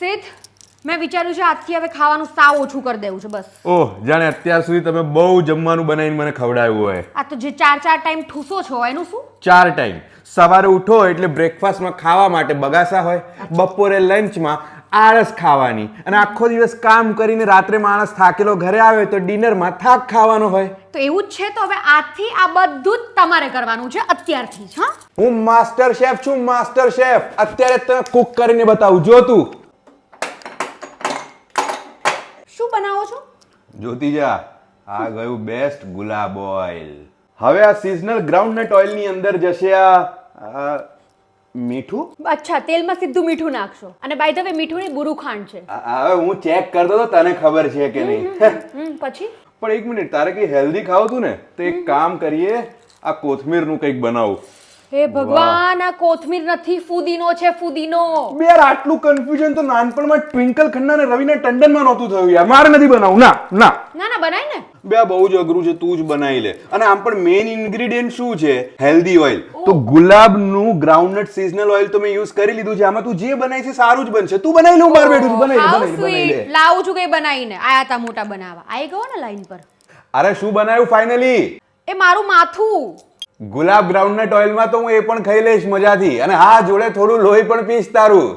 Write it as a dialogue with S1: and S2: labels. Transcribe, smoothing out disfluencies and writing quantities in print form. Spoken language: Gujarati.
S1: સિદ્ધ મેં વિચાર્યું છે આજથી હવે ખાવાનું સાવ ઓછું કરી દેવું છે બસ.
S2: ઓહ જાણે અત્યાર સુધી તમે બહુ જમવાનું બનાવીને મને ખવડાવ્યું હોય.
S1: આ તો જે ચાર ટાઈમ ઠૂસો છો એનું શું?
S2: 4 ટાઈમ. સવારે ઉઠો એટલે બ્રેકફાસ્ટમાં ખાવા માટે બગાસા હોય, બપોરે લંચમાં આળસ ખાવાની, અને આખો દિવસ કામ કરીને રાત્રે માણસ થાકેલો ઘરે આવે તો ડિનરમાં થાક ખાવાનો હોય.
S1: તો એવું જ છે. તો હવે આજથી આ બધું જ તમારે કરવાનું છે અત્યારથી જ. હા,
S2: હું માસ્ટર શેફ છું, માસ્ટર શેફ. અત્યારે જ તને કુક કરીને બતાવું. જો તું
S1: શું બનાવો છો?
S2: જોતી જા. આ ગયું બેસ્ટ ગુલાબ ઓઇલ. હવે આ સિઝનલ ગ્રાઉન્ડનટ ઓઇલ ની અંદર જશે આ મીઠું.
S1: અચ્છા, તેલમાં સીધું મીઠું નાખશો. અને બાય ધ વે મીઠું નહીં, બુરું ખાંડ છે.
S2: હવે હું ચેક કરતો તો તને ખબર છે કે નહીં.
S1: પછી
S2: પણ એક મિનિટ, તારે કઈ હેલ્ધી ખાવું તું ને તો એક કામ કરીએ, આ કોથમીર નું કંઈક બનાવું.
S1: હે ભગવાન, આ કોથમીર નથી, ફુદીનો છે, ફુદીનો.
S2: બે યાર આટલું કન્ફ્યુઝન તો નાનપણમાં ટ્વિંકલ ખન્ના અને રવિના ટંડનમાં નહોતું થયું યાર. મારે નથી બનાવું. ના ના
S1: ના ના, બનાય ને.
S2: બે આ બહુ જ અઘરું છે, તું જ બનાવી લે. અને આમ પણ મેઇન ઇન્ગ્રેડિયન્ટ શું છે? Healthy oil. તો ગુલાબનું ગ્રાઉન્ડનટ સિઝનલ ઓઇલ તો મેં યુઝ કરી લીધું છે. આમાં તું જે બનાવી છે સારું જ બનશે. તું બનાવી લે, હું બહાર બેઠું છું. બનાવી લે.
S1: લાવું છું કઈ બનાવીને. આયા તા મોટા બનાવવા. આઈ ગયો ને લાઈન પર.
S2: અરે શું બનાવ્યું ફાઇનલી?
S1: એ મારું માથું.
S2: ગુલાબ ગ્રાઉન્ડનટ ઓઇલમાં તો હું એ પણ ખાઈ લઈશ મજાથી. અને હા, જોડે થોડું લોહી પણ પીશ તારું.